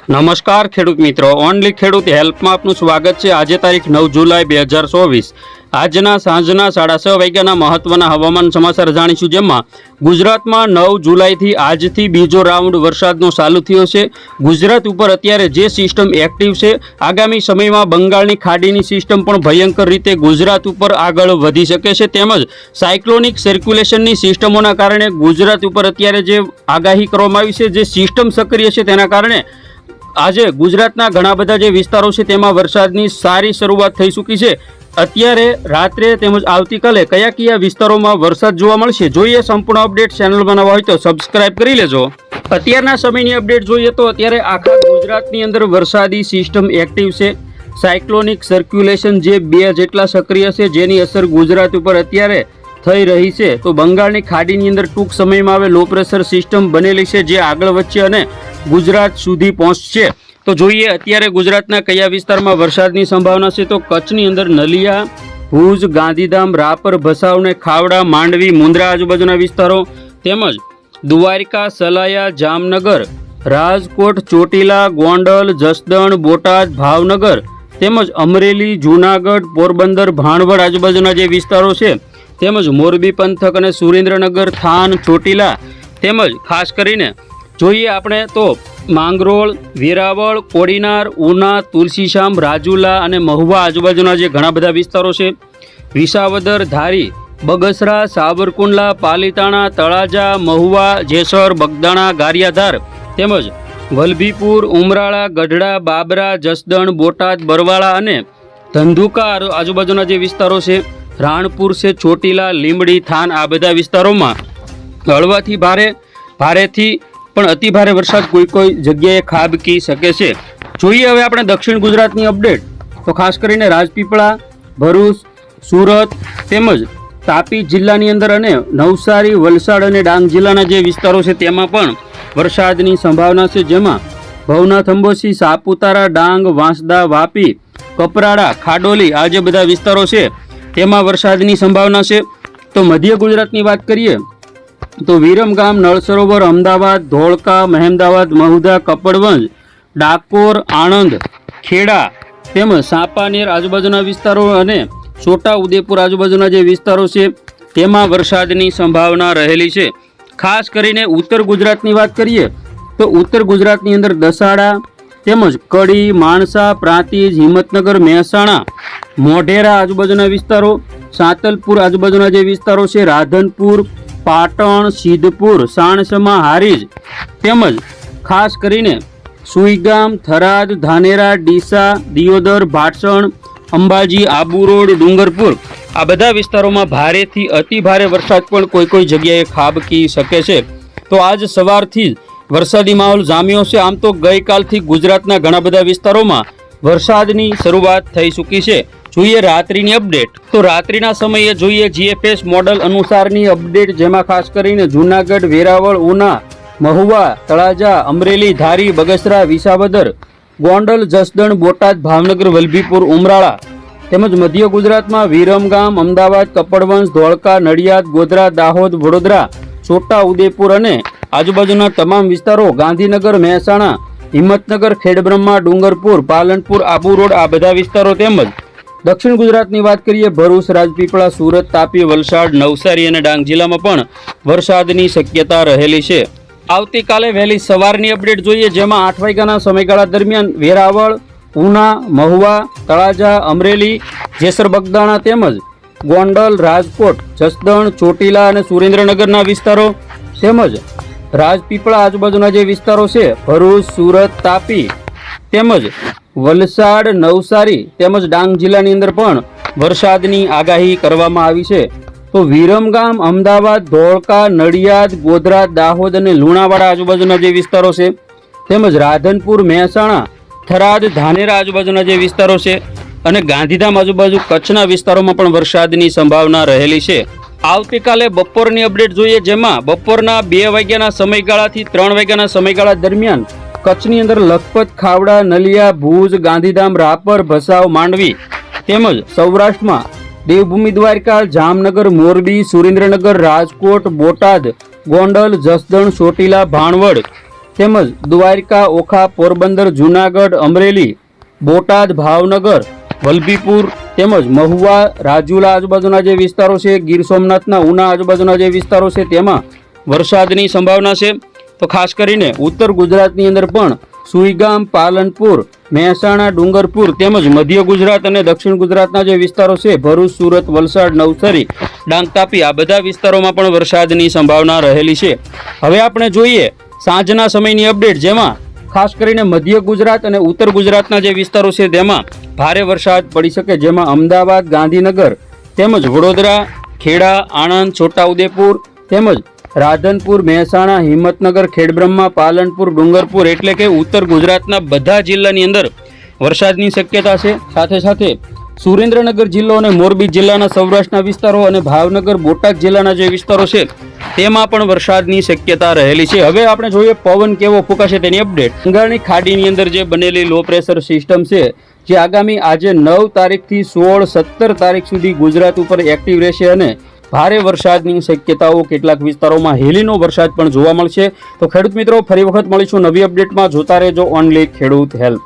નમસ્કાર ખેડૂત મિત્રો, ઓનલી ખેડૂત હેલ્પમાં આપનું સ્વાગત છે। આજે તારીખ 9 જુલાઈ 2024 આજના સાંજના 6:30 વાગ્યાના મહત્વના હવામાન સમાચાર જાણીશું, જેમાં ગુજરાતમાં 9 જુલાઈથી આજથી બીજો રાઉન્ડ વરસાદનો ચાલુ થયો છે। ગુજરાત ઉપર અત્યારે જે સિસ્ટમ એક્ટિવ છે, આગામી સમયમાં બંગાળની ખાડીની સિસ્ટમ પણ ભયંકર રીતે ગુજરાત ઉપર આગળ વધી શકે છે। તેમજ સાયક્લોનિક સર્ક્યુલેશનની સિસ્ટમોના કારણે ગુજરાત ઉપર અત્યારે જે આગાહી કરવામાં આવી છે, જે સિસ્ટમ સક્રિય છે, તેના કારણે આજે ગુજરાતના ઘણા બધા જે વિસ્તારો છે તેમાં વરસાદની સારી શરૂઆત થઈ ચૂકી છે। અત્યારે રાત્રે તેમજ આવતીકાલે કયા કયા વિસ્તારોમાં વરસાદ જોવા મળશે, જોઈએ સંપૂર્ણ અપડેટ। ચેનલમાં નવા હોય તો સબસ્ક્રાઇબ કરી લેજો। અત્યારના સમયની અપડેટ જોઈએ તો અત્યારે આખા ગુજરાતની અંદર વરસાદી સિસ્ટમ એક્ટિવ છે। સાયક્લોનિક સર્ક્યુલેશન જે 2 જેટલા સક્રિય છે, જેની અસર ગુજરાત ઉપર અત્યારે થઈ રહી છે। તો બંગાળની ખાડીની અંદર ટૂંક સમયમાં હવે લો પ્રેશર સિસ્ટમ બનેલી છે, જે આગળ વધશે અને ગુજરાત સુધી પહોંચશે। તો જોઈએ અત્યારે ગુજરાતના કયા વિસ્તારમાં વરસાદની સંભાવના છે। તો કચ્છની અંદર નલિયા, ભુજ, ગાંધીધામ, રાપર, ભચાઉ ને ખાવડા, માંડવી, મુંદ્રા આજુબાજુના વિસ્તારો, તેમજ દ્વારકા, સલાયા, જામનગર, રાજકોટ, ચોટીલા, ગોંડલ, જસદણ, બોટાદ, ભાવનગર, તેમજ અમરેલી, જૂનાગઢ, પોરબંદર, ભાણવડ આજુબાજુના જે વિસ્તારો છે, તેમજ મોરબી પંથક અને સુરેન્દ્રનગર, થાન, ચોટીલા, તેમજ ખાસ કરીને જોઈએ આપણે તો માંગરોળ, વેરાવળ, કોડીનાર, ઉના, તુલસીશામ, રાજુલા અને મહુવા આજુબાજુના જે ઘણા બધા વિસ્તારો છે, વિસાવદર, ધારી, બગસરા, સાવરકુંડલા, પાલીતાણા, તળાજા, મહુવા, જેસર, બગદાણા, ગારિયાધાર, તેમજ વલભીપુર, ઉમરાળા, ગઢડા, બાબરા, જસદણ, બોટાદ, બરવાળા અને ધંધુકા આજુબાજુના જે વિસ્તારો છે, રાણપુર છે, ચોટીલા, લીંબડી, થાન, આ બધા વિસ્તારોમાં હળવાથી ભારેથી પણ અતિ ભારે વરસાદ કોઈ જગ્યાએ ખાબકી શકે છે। જોઈએ હવે આપણે દક્ષિણ ગુજરાતની અપડેટ, તો ખાસ કરીને રાજપીપળા, ભરૂચ, સુરત તેમજ તાપી જિલ્લાની અંદર અને નવસારી, વલસાડ અને ડાંગ જિલ્લાના જે વિસ્તારો છે તેમાં પણ વરસાદની સંભાવના છે, જેમાં ભવનાથ, અંબોસી, સાપુતારા, ડાંગ, વાંસદા, વાપી, કપરાડા, ખાડોલી આ જે બધા વિસ્તારો છે તેમાં વરસાદની સંભાવના છે। તો મધ્ય ગુજરાતની વાત કરીએ તો વિરમગામ, નળ સરોવર, અમદાવાદ, ધોળકા, મહેમદાવાદ, મહુધા, કપડવંજ, ડાકોર, આણંદ, ખેડા તેમજ સાપાનેર આજુબાજુના વિસ્તારો અને છોટા ઉદેપુર આજુબાજુના જે વિસ્તારો છે તેમાં વરસાદની સંભાવના રહેલી છે। ખાસ કરીને ઉત્તર ગુજરાતની વાત કરીએ તો ઉત્તર ગુજરાતની અંદર દસાડા તેમજ કડી, માણસા, પ્રાંતિજ, હિંમતનગર, મહેસાણા, મોઢેરા આજુબાજુના વિસ્તારો, સાંતલપુર આજુબાજુના જે વિસ્તારો છે, રાધનપુર, પાટણ, સિદ્ધપુર, સાણસમા, હારીજ તેમજ ખાસ કરીને સુઈગામ, થરાદ, ધાનેરા, ડીસા, દિયોદર, ભાટસણ, અંબાજી, આબુ રોડ, ડુંગરપુર આ બધા વિસ્તારોમાં ભારેથી અતિ ભારે વરસાદ પણ કોઈ જગ્યાએ ખાબકી શકે છે। તો આજ સવારથી જ વરસાદી માહોલ જામ્યો છે। આમ તો ગઈકાલથી ગુજરાતના ઘણા બધા વિસ્તારોમાં વરસાદની શરૂઆત થઈ ચૂકી છે। જોઈએ રાત્રિની અપડેટ, તો રાત્રિના સમયે જોઈએ જીએફએસ મોડલ અનુસારની અપડેટ, જેમાં ખાસ કરીને જૂનાગઢ, વેરાવળ, ઉના, મહુવા, તળાજા, અમરેલી, ધારી, બગસરા, વિસાવદર, ગોંડલ, જસદણ, બોટાદ, ભાવનગર, વલભીપુર, ઉમરાળા તેમજ મધ્ય ગુજરાતમાં વિરમગામ, અમદાવાદ, કપડવંજ, ધોળકા, નડિયાદ, ગોધરા, દાહોદ, વડોદરા, છોટા ઉદેપુર અને આજુબાજુના તમામ વિસ્તારો, ગાંધીનગર, મહેસાણા, હિંમતનગર, ખેડબ્રહ્મા, ડુંગરપુર, પાલનપુર, આબુ રોડ આ બધા વિસ્તારો તેમજ દક્ષિણ ગુજરાતની વાત કરીએ ભરૂચ, રાજપીપળા, સુરત, તાપી, વલસાડ, નવસારી અને ડાંગ જિલ્લામાં પણ વરસાદની શક્યતા રહેલી છે। આવતીકાલે વહેલી સવારની અપડેટ જોઈએ, જેમાં 8 વાગ્યાના સમયગાળા દરમિયાન વેરાવળ, ઉના, મહુવા, તળાજા, અમરેલી, જેસર, બગદાણા તેમજ ગોંડલ, રાજકોટ, જસદણ, ચોટીલા અને સુરેન્દ્રનગરના વિસ્તારો તેમજ રાજપીપળા આજુબાજુના જે વિસ્તારો છે, ભરૂચ, સુરત, તાપી તેમજ વલસાડ, નવસારી તેમજ ડાંગ જિલ્લાની અંદર પણ વરસાદની આગાહી કરવામાં આવી છે। તો વિરમગામ, અમદાવાદ, ધોળકા, નડિયાદ, ગોધરા, દાહોદ અને લુણાવાડા આજુબાજુના જે વિસ્તારો છે તેમજ રાધનપુર, મહેસાણા, થરાદ, ધાનેરા આજુબાજુના જે વિસ્તારો છે અને ગાંધીધામ આજુબાજુ કચ્છના વિસ્તારોમાં પણ વરસાદની સંભાવના રહેલી છે। આવતીકાલે બપોરની અપડેટ જોઈએ, જેમાં બપોરના 2 વાગ્યાના સમયગાળાથી 3 વાગ્યાના સમયગાળા દરમિયાન કચ્છની અંદર લખપત, ખાવડા, નલિયા, ભુજ, ગાંધીધામ, રાપર, ભચાઉ, માંડવી તેમજ સૌરાષ્ટ્રમાં દેવભૂમિ દ્વારકા, જામનગર, મોરબી, સુરેન્દ્રનગર, રાજકોટ, બોટાદ, ગોંડલ, જસદણ, ચોટીલા, ભાણવડ તેમજ દ્વારકા, ઓખા, પોરબંદર, જૂનાગઢ, અમરેલી, બોટાદ, ભાવનગર, વલભીપુર તેમજ મહુવા, રાજુલા આજુબાજુના જે વિસ્તારો છે, ગીર સોમનાથના ઉના આજુબાજુના જે વિસ્તારો છે તેમાં વરસાદની સંભાવના છે. તો ખાસ કરીને ઉત્તર ગુજરાતની અંદર પણ સુઈગામ, પાલનપુર, મહેસાણા, ડુંગરપુર તેમજ મધ્ય ગુજરાત અને દક્ષિણ ગુજરાતના જે વિસ્તારો છે ભરૂચ, સુરત, વલસાડ, નવસારી, ડાંગ, તાપી આ બધા વિસ્તારોમાં પણ વરસાદની સંભાવના રહેલી છે. હવે આપણે જોઈએ સાંજના સમયની અપડેટ, જેમાં ખાસ કરીને મધ્ય ગુજરાત અને ઉત્તર ગુજરાતના જે વિસ્તારો છે તેમાં ભારે વરસાદ પડી શકે, જેમાં અમદાવાદ, ગાંધીનગર તેમજ વડોદરા, ખેડા, આણંદ, છોટાઉદેપુર તેમજ રાધનપુર, મહેસાણા, હિંમતનગર, ખેડબ્રહ્મા, પાલનપુર, ડુંગરપુર એટલે કે ઉત્તર ગુજરાતના બધા જિલ્લાની અંદર વરસાદની શક્યતા છે. સાથે સાથે સુરેન્દ્રનગર જિલ્લો અને મોરબી જિલ્લાના સૌરાષ્ટ્રના વિસ્તારો અને ભાવનગર, બોટાદ જિલ્લાના જે વિસ્તારો છે તેમાં પણ વરસાદની શક્યતા રહેલી છે. હવે આપણે જોઈએ પવન કેવો ફૂંકાશે તેની અપડેટ. બંગાળની ખાડીની અંદર જે બનેલી લો પ્રેશર સિસ્ટમ છે જે આગામી આજે 9 તારીખથી 16, 17 તારીખ સુધી ગુજરાત ઉપર એક્ટિવ રહેશે અને ભારે વરસાદની શક્યતાઓ કેટલાક વિસ્તારોમાં હેલીનો વરસાદ પણ જોવા મળશે. તો ખેડૂત મિત્રો, ફરી વખત મળીશું નવી અપડેટમાં. જોતા રહેજો ઓનલી ખેડૂત હેલ્પ.